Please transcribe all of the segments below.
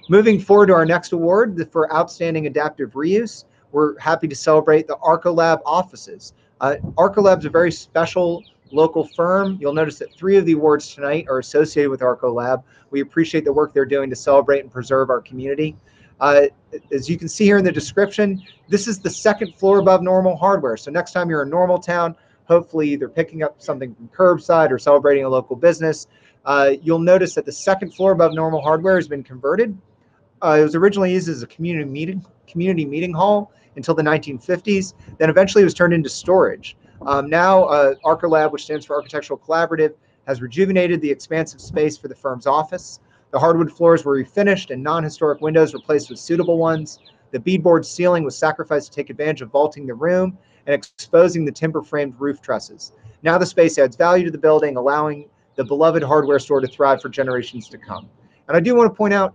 Moving forward to our next award for Outstanding Adaptive Reuse, we're happy to celebrate the Arcollab Offices. Arcollab is a very special local firm. You'll notice that 3 of the awards tonight are associated with Arcollab. We appreciate the work they're doing to celebrate and preserve our community. As you can see here in the description, this is the 2nd floor above Normal Hardware. So next time you're in Normal Town, hopefully either picking up something from curbside or celebrating a local business, you'll notice that the 2nd floor above Normal Hardware has been converted. It was originally used as a community meeting hall until the 1950s. Then eventually it was turned into storage. Now, Arcolab, which stands for Architectural Collaborative, has rejuvenated the expansive space for the firm's office. The hardwood floors were refinished and non-historic windows replaced with suitable ones. The beadboard ceiling was sacrificed to take advantage of vaulting the room and exposing the timber-framed roof trusses. Now the space adds value to the building, allowing the beloved hardware store to thrive for generations to come. And I do want to point out,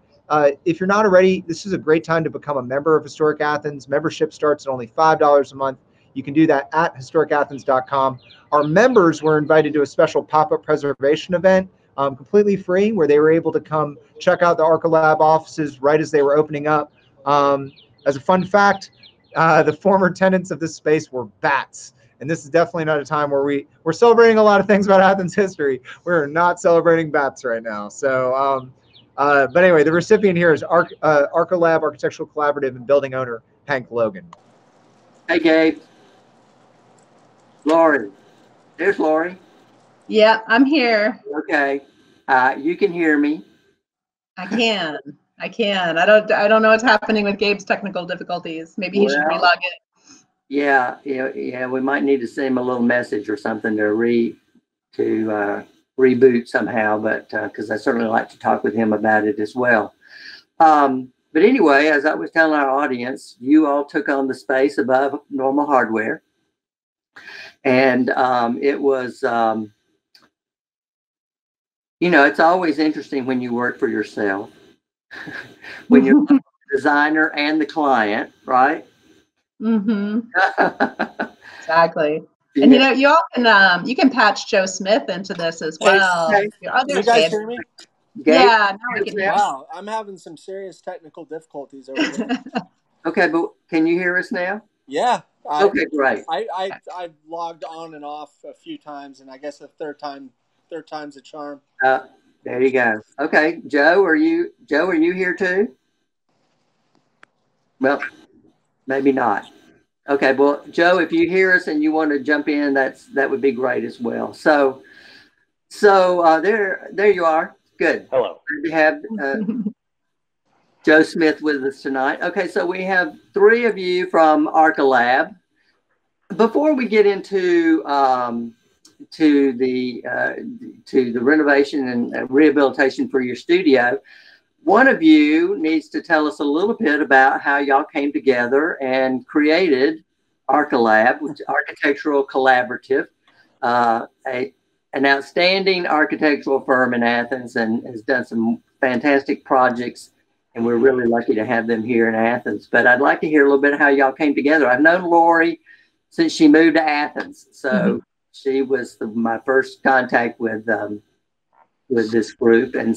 if you're not already, this is a great time to become a member of Historic Athens. Membership starts at only $5 a month. You can do that at historicathens.com. Our members were invited to a special pop-up preservation event, completely free, where they were able to come check out the Arcollab offices right as they were opening up. As a fun fact, the former tenants of this space were bats. And this is definitely not a time where we're celebrating a lot of things about Athens history. We're not celebrating bats right now. So, but anyway, the recipient here is Arcolab Architectural Collaborative and building owner Hank Logan. Hey, Gabe. Lori. There's Lori. Yeah, I'm here. Okay. You can hear me. I can. I don't know what's happening with Gabe's technical difficulties. Maybe he should relog in. Yeah. We might need to send him a little message or something to reboot somehow, but because I certainly like to talk with him about it as well. But anyway, as I was telling our audience, you all took on the space above Normal Hardware, and it was, it's always interesting when you work for yourself, when you're the designer and the client, right? Mm-hmm. Exactly. And you all can you can patch Joe Smith into this as well. Hey, you guys hear me? Gabe? Yeah, now we can hear. Wow, I'm having some serious technical difficulties over here. Okay, but can you hear us now? Yeah. Okay, great. I logged on and off a few times, and I guess the third time's a charm. There you go. Okay, Joe, are you here too? Well, maybe not. Okay, well, Joe, if you hear us and you want to jump in, that would be great as well. So there you are. Good. Hello. We have Joe Smith with us tonight. Okay, so we have 3 of you from Arcolab. Before we get into to the renovation and rehabilitation for your studio, one of you needs to tell us a little bit about how y'all came together and created Arcolab, which is Architectural Collaborative, an outstanding architectural firm in Athens, and has done some fantastic projects, and we're really lucky to have them here in Athens. But I'd like to hear a little bit of how y'all came together. I've known Lori since she moved to Athens, so she was my first contact with this group, and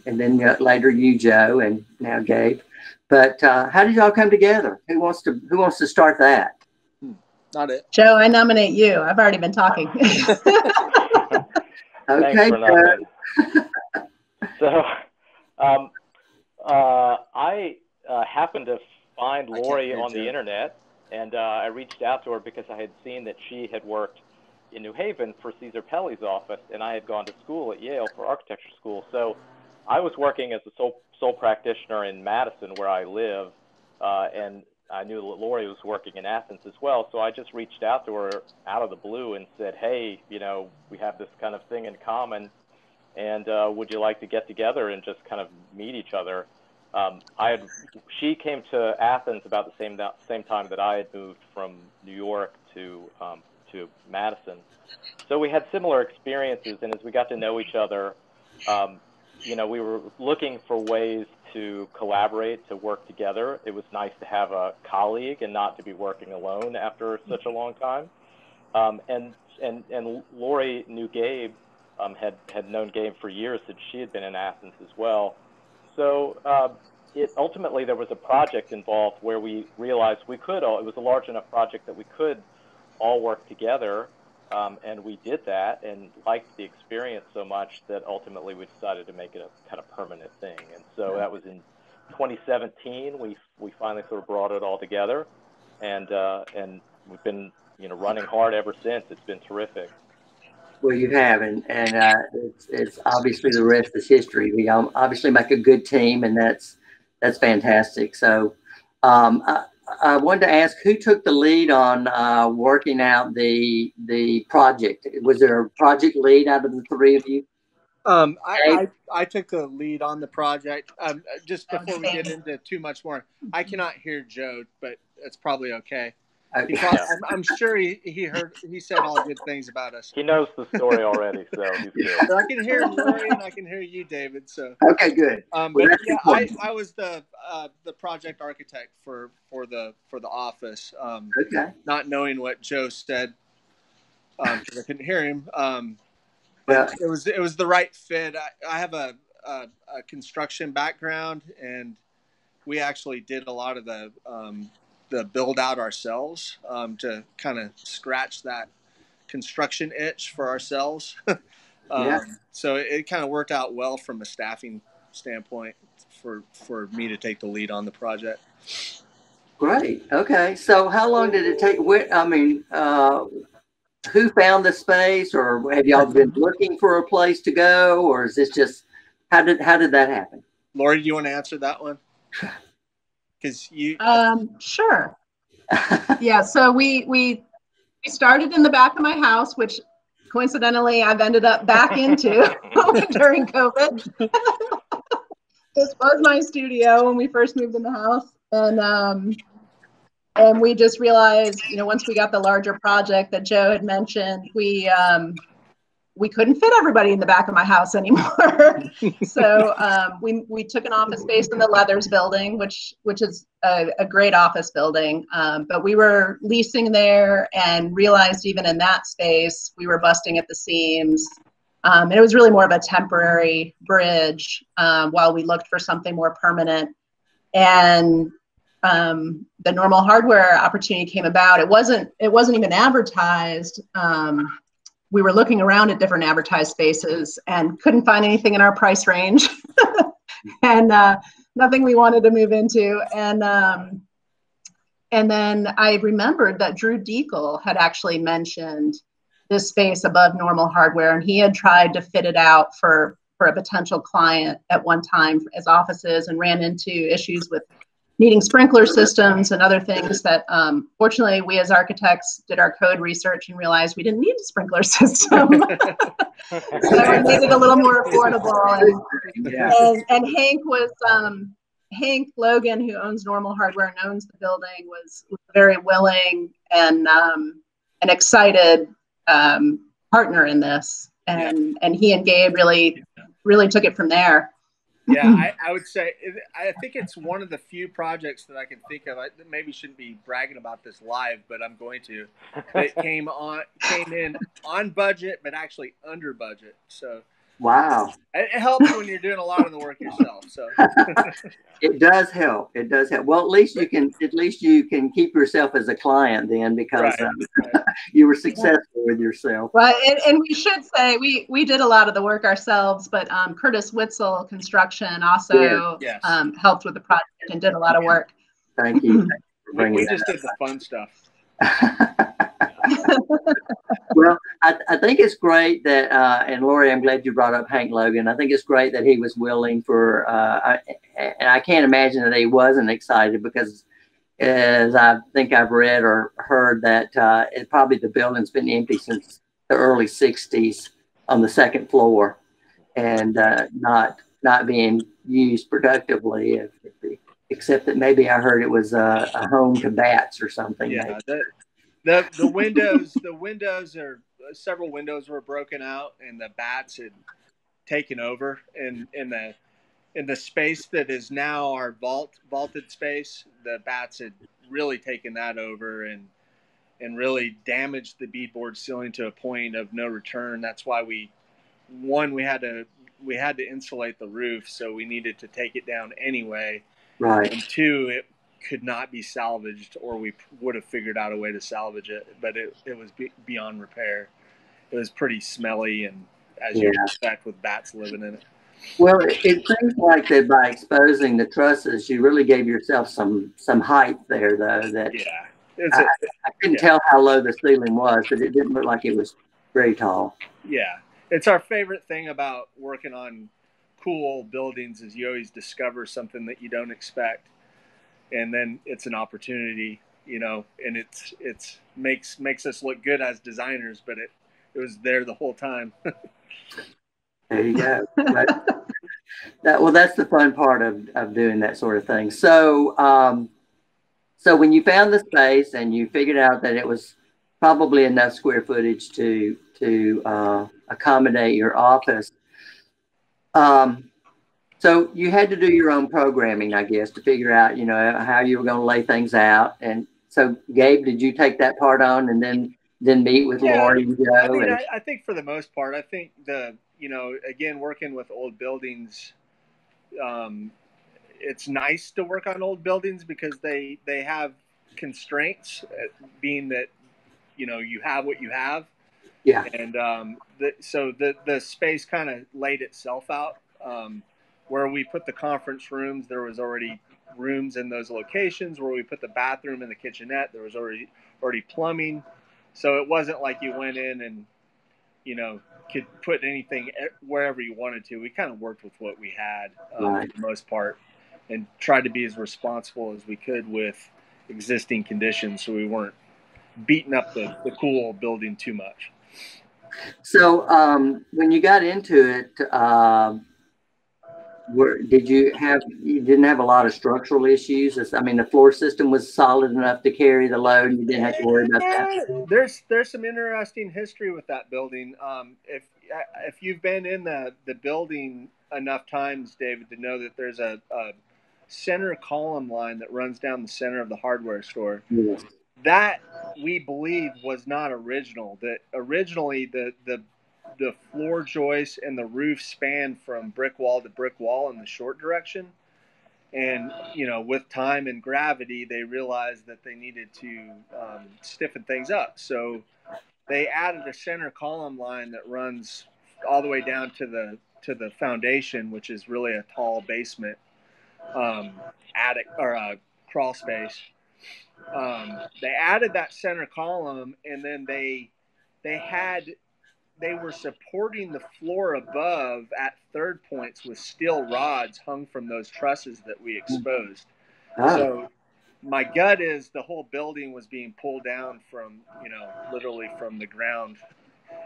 then later you, Joe, and now Gabe. But how did y'all come together? Who wants to start that? Not it. Joe, I nominate you. I've already been talking. Okay. So, I happened to find Lori on the internet, and I reached out to her because I had seen that she had worked in New Haven for Caesar Pelle's office, and I had gone to school at Yale for architecture school. So I was working as a sole practitioner in Madison, where I live, and I knew that Lori was working in Athens as well. So I just reached out to her out of the blue and said, hey, we have this kind of thing in common, and would you like to get together and just kind of meet each other? She came to Athens about the same time that I had moved from New York to Madison. So we had similar experiences, and as we got to know each other, we were looking for ways to collaborate, to work together. It was nice to have a colleague and not to be working alone after such a long time. And Lori knew Gabe, had known Gabe for years, since she had been in Athens as well. So ultimately there was a project involved where we realized we could all, it was a large enough project that we could all work together, and we did that and liked the experience so much that ultimately we decided to make it a kind of permanent thing. And so that was in 2017. We finally sort of brought it all together, and we've been running hard ever since. It's been terrific. Well, you have, and it's obviously the rest is history. We obviously make a good team, and that's fantastic. So, I wanted to ask who took the lead on working out the project. Was there a project lead out of the three of you? I took the lead on the project. Just before we get into too much more, I cannot hear Joe, but it's probably okay. I'm sure he said all good things about us. He knows the story already, so he's good. So I can hear Lori and I can hear you, David. So okay, good. But yeah, I was the project architect for the office. Okay. Not knowing what Joe said, because I couldn't hear him. Well, it was the right fit. I have a construction background, and we actually did a lot of the build out ourselves to kind of scratch that construction itch for ourselves. So it kind of worked out well from a staffing standpoint for me to take the lead on the project. Great. Okay. So how long did it take? Who found the space, or have y'all been looking for a place to go, or is this just how did that happen? Lori, do you want to answer that one? Because you sure. Yeah, so we started in the back of my house, which coincidentally I've ended up back into during COVID. This was my studio when we first moved in the house, and we just realized, once we got the larger project that Joe had mentioned, we couldn't fit everybody in the back of my house anymore. So we took an office space in the Leathers building, which is a great office building. But we were leasing there and realized even in that space, we were busting at the seams. And it was really more of a temporary bridge while we looked for something more permanent. And the Normal Hardware opportunity came about. It wasn't even advertised. We were looking around at different advertised spaces and couldn't find anything in our price range and nothing we wanted to move into. And then I remembered that Drew Deacle had actually mentioned this space above Normal Hardware, and he had tried to fit it out for a potential client at one time as offices, and ran into issues with needing sprinkler systems and other things that, fortunately, we as architects did our code research and realized we didn't need a sprinkler system. So it made it a little more affordable. And Hank Logan, who owns Normal Hardware and owns the building, was very willing and excited partner in this. And he and Gabe really took it from there. Yeah, I would say, I think it's one of the few projects that I can think of. I maybe shouldn't be bragging about this live, but I'm going to. It came in on budget, but actually under budget. So wow, it helps when you're doing a lot of the work yourself. So it does help. It does help. Well, at least you can keep yourself as a client then, because you were successful with yourself. Well, and we should say we did a lot of the work ourselves, but Curtis Witzel Construction also helped with the project and did a lot of work. Thank you. We just did the fun stuff. Well, I think it's great that, and Lori, I'm glad you brought up Hank Logan. I think it's great that he was willing for, and I can't imagine that he wasn't excited, because as I think I've read or heard that probably the building's been empty since the early 60s on the second floor, and not being used productively, except that maybe I heard it was a home to bats or something. Yeah. The windows are, several windows were broken out, and the bats had taken over in the space that is now our vaulted space. The bats had really taken that over and really damaged the beadboard ceiling to a point of no return. That's why we had to insulate the roof, so we needed to take it down anyway. Right. And two, it could not be salvaged, or we would have figured out a way to salvage it, but it was beyond repair. It was pretty smelly, and as you expect with bats living in it. Well, it seems like that by exposing the trusses, you really gave yourself some height there, though. That I couldn't tell how low the ceiling was, but it didn't look like it was very tall. Yeah, it's our favorite thing about working on cool old buildings is you always discover something that you don't expect, and then it's an opportunity, you know, and it's makes us look good as designers, but it was there the whole time. There you go. Well, that's the fun part of doing that sort of thing. So, so when you found the space and you figured out that it was probably enough square footage to accommodate your office, so you had to do your own programming, I guess, to figure out, you know, how you were going to lay things out. And so, Gabe, did you take that part on and then meet with Lori and Joe? I mean, I think for the most part, I think you know, again, working with old buildings, it's nice to work on old buildings because they have constraints, being that, you know, you have what you have. Yeah. And so the space kind of laid itself out. Where we put the conference rooms, there was already rooms in those locations. Where we put the bathroom and the kitchenette, there was already plumbing. So it wasn't like you went in and, you know, could put anything wherever you wanted to. We kind of worked with what we had for the most part, and tried to be as responsible as we could with existing conditions, so we weren't beating up the cool building too much. So when you got into it, you didn't have a lot of structural issues? I mean, the floor system was solid enough to carry the load, and you didn't have to worry about that? There's some interesting history with that building. If you've been in the building enough times, David, to know that there's a center column line that runs down the center of the hardware store. Yes. That, we believe, was not original. That originally the floor joist and the roof spanned from brick wall to brick wall in the short direction. And, you know, with time and gravity, they realized that they needed to stiffen things up. So they added a center column line that runs all the way down to the foundation, which is really a tall basement attic or crawl space. They added that center column, and then they were supporting the floor above at third points with steel rods hung from those trusses that we exposed. So my gut is the whole building was being pulled down from, you know, literally from the ground,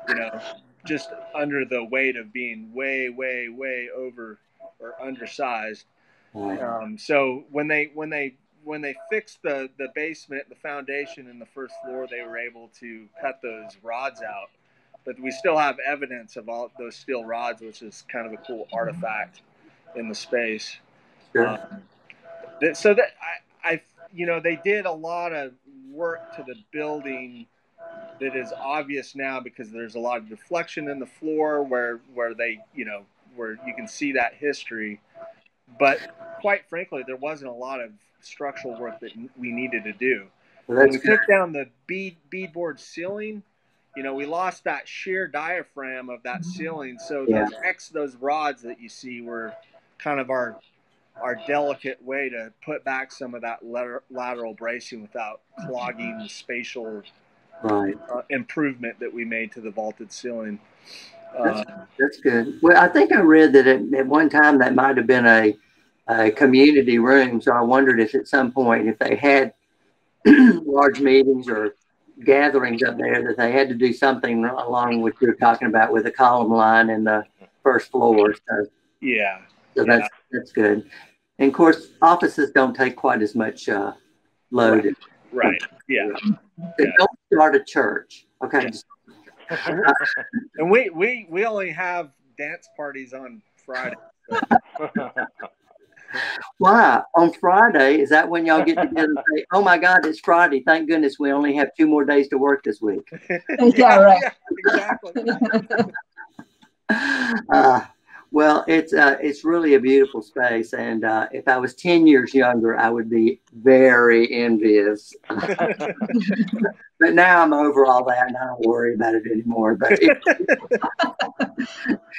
you know, just under the weight of being way, way, way over or undersized. So when they fixed the basement, the foundation, and the first floor, they were able to cut those rods out. But we still have evidence of all those steel rods, which is kind of a cool artifact in the space. Sure. So that I, you know, they did a lot of work to the building that is obvious now because there's a lot of deflection in the floor where they, you know, where you can see that history. But quite frankly, there wasn't a lot of structural work that we needed to do. When we took down the beadboard ceiling, you know, we lost that sheer diaphragm of that ceiling. So those rods that you see were kind of our delicate way to put back some of that lateral bracing without clogging the spatial improvement that we made to the vaulted ceiling. That's good. Well, I think I read that at one time that might have been a community room. So I wondered if at some point, if they had large meetings or gatherings up there, that they had to do something along what you're talking about with the column line in the first floor. So that's good. And of course, offices don't take quite as much load. Right. Yeah. Don't start a church. Okay. And we only have dance parties on Friday. So. Why? On Friday, is that when y'all get together and say, oh my God, it's Friday. Thank goodness we only have 2 more days to work this week. Yeah, right. Yeah, exactly. Well, it's really a beautiful space, and if I was 10 years younger, I would be very envious. But now I'm over all that, and I don't worry about it anymore. But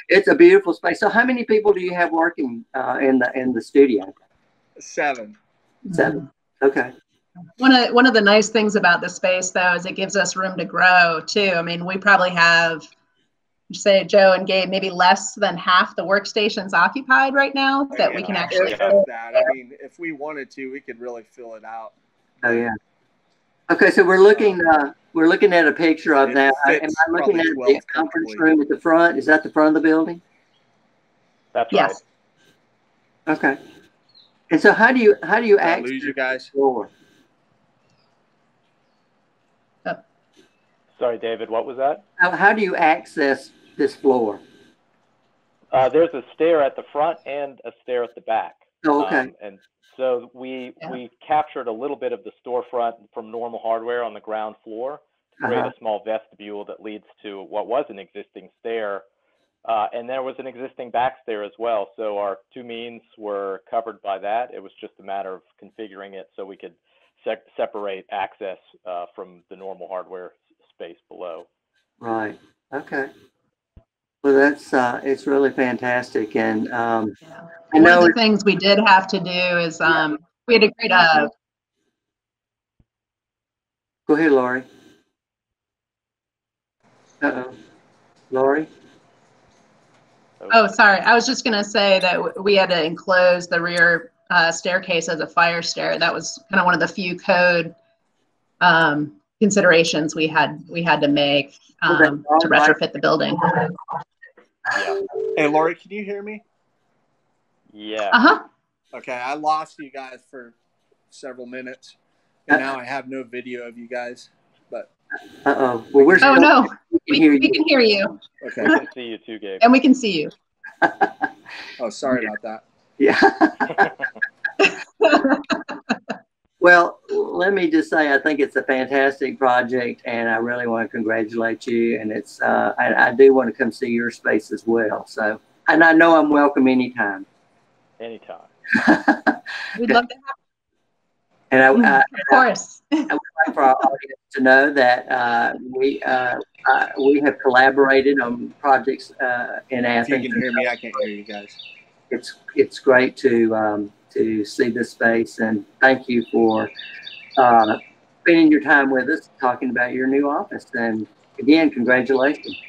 it's a beautiful space. So, how many people do you have working in the studio? 7. 7. Okay. One of the nice things about the space, though, is it gives us room to grow too. I mean, we probably have, say, Joe and Gabe, maybe less than half the workstations occupied right now that we can actually. That. I mean, if we wanted to, we could really fill it out. Oh yeah. Okay, so we're looking at a picture of that. Am I looking at the conference room at the front? Is that the front of the building? That's right. Yes. Okay. And so how do you access lose you guys? the floor? Sorry, David, what was that? How do you access this floor? There's a stair at the front and a stair at the back. Oh, okay. And so we captured a little bit of the storefront from Normal Hardware on the ground floor to create a small vestibule that leads to what was an existing stair. And there was an existing back stair as well. So our 2 means were covered by that. It was just a matter of configuring it so we could separate access from the Normal Hardware space below. Right. Okay. Well, that's it's really fantastic, and One of the things we did have to do is we had to create a. Go ahead, Lori. Lori. Oh, sorry. I was just going to say that we had to enclose the rear staircase as a fire stair. That was kind of one of the few code considerations we had to make to retrofit the building. Yeah. Hey, Lori, can you hear me? Yeah. Okay, I lost you guys for several minutes, and now I have no video of you guys. But well, we're still, no, we can hear you. Okay, we can see you too, Gabe. And we can see you. Oh, sorry about that. Yeah. Well, let me just say, I think it's a fantastic project, and I really want to congratulate you. And it's, I do want to come see your space as well. So, and I know I'm welcome anytime. Anytime. We'd love to have you. And of course. I would like for our audience to know that we have collaborated on projects in Athens. If you can hear me, I can't hear you guys. It's great to see this space, and thank you for spending your time with us talking about your new office. And again, congratulations.